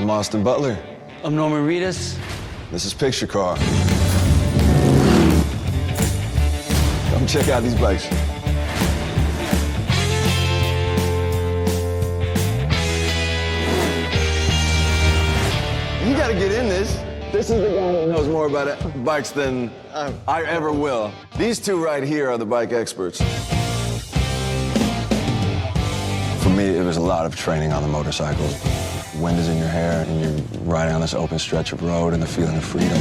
I'm Austin Butler. I'm Norman Reedus. This is Picture Car. Come check out these bikes. You gotta get in this. This is the guy that knows more about bikes than I ever will. These two right here are the bike experts. For me, it was a lot of training on the motorcycle. Wind is in your hair, and you're riding on this open stretch of road and the feeling of freedom.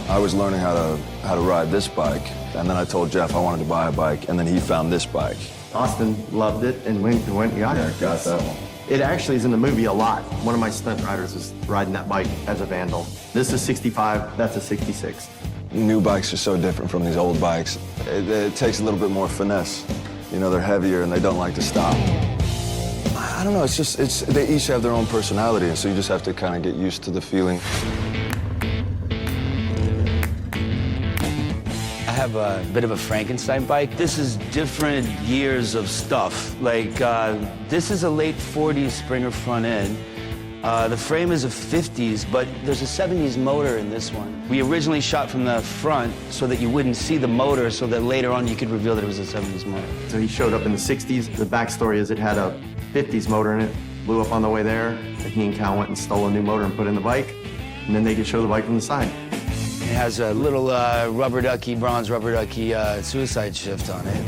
I was learning how to ride this bike, and then I told Jeff I wanted to buy a bike, and then he found this bike. Austin loved it and went and got it. Got that one. It actually is in the movie a lot. One of my stunt riders was riding that bike as a vandal. This is 65, that's a 66. New bikes are so different from these old bikes. It takes a little bit more finesse. You know, they're heavier and they don't like to stop. I don't know, they each have their own personality, and so you just have to kind of get used to the feeling. I have a bit of a Frankenstein bike. This is different years of stuff. Like, this is a late 40s Springer front end. The frame is a 50s, but there's a 70s motor in this one. We originally shot from the front so that you wouldn't see the motor, so that later on you could reveal that it was a 70s motor. So he showed up in the 60s. The backstory is it had a 50s motor in it, blew up on the way there, and he and Cal went and stole a new motor and put in the bike, and then they could show the bike from the side. It has a little bronze rubber ducky suicide shift on it.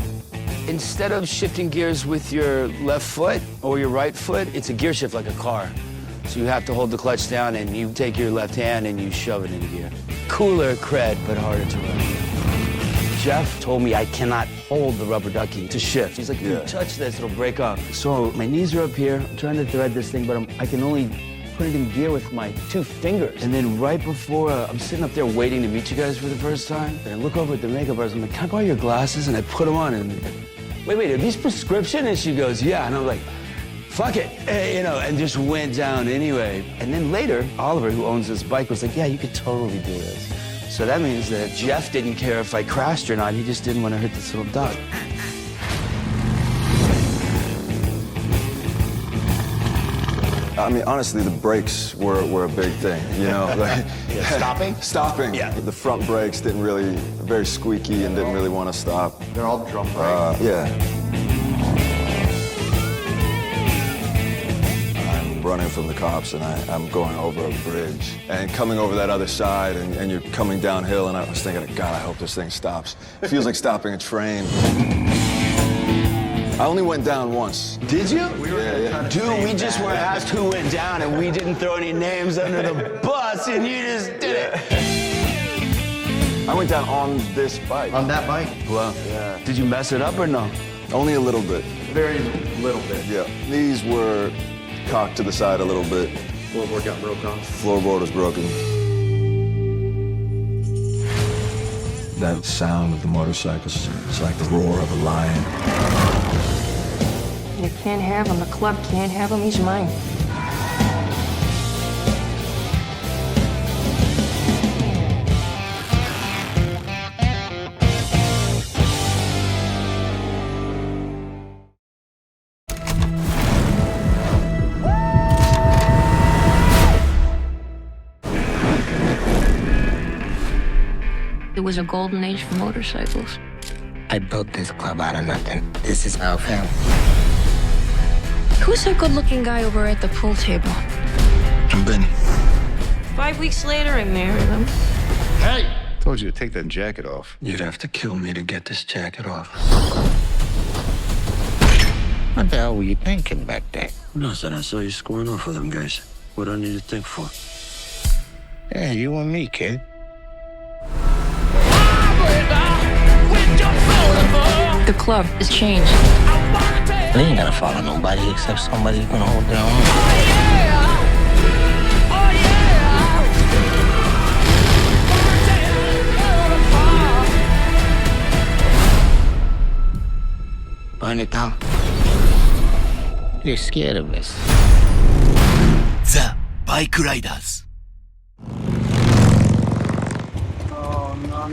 Instead of shifting gears with your left foot or your right foot, it's a gear shift like a car. So you have to hold the clutch down and you take your left hand and you shove it into gear. Cooler cred, but harder to run. Jeff told me I cannot hold the rubber ducky to shift. He's like, if you touch this, it'll break off. So my knees are up here. I'm trying to thread this thing, but I can only put it in gear with my 2 fingers. And then right before I'm sitting up there waiting to meet you guys for the first time, and I look over at the makeup artist. I'm like, can I borrow your glasses? And I put them on and, wait, are these prescription? And she goes, yeah. And I'm like, fuck it, you know, and just went down anyway. And then later, Oliver, who owns this bike, was like, yeah, you could totally do this. So that means that Jeff didn't care if I crashed or not. He just didn't want to hurt this little dog. I mean, honestly, the brakes were a big thing, you know? Like, Stopping? Stopping. Yeah. The front brakes didn't really, very squeaky and didn't really want to stop. They're all drum brakes. Yeah. I'm running from the cops and I'm going over a bridge and coming over that other side and you're coming downhill and I was thinking, God, I hope this thing stops. It feels like stopping a train. I only went down once. Did you? Yeah. Dude, we just were asked who went down and we didn't throw any names under the bus and you just did it. I went down on this bike. On that bike? Well, Yeah. Did you mess it up or no? Only a little bit. Very little bit. Yeah. These were cocked to the side a little bit. Floorboard got broke off. Floorboard was broken. That sound of the motorcycles, it's like the roar of a lion. You can't have him. The club can't have him. He's mine. It was a golden age for motorcycles. I built this club out of nothing. This is our family. Who's that good-looking guy over at the pool table? I'm Benny. 5 weeks later, I married him. Hey! Told you to take that jacket off. You'd have to kill me to get this jacket off. What the hell were you thinking back there? Nothing. I saw you scoring off with them guys. What do I need to think for? Yeah, you and me, kid. The club has changed. They ain't gotta follow nobody except somebody who's gonna hold their own. Burn it down. You're scared of this. The Bikeriders. Oh, no.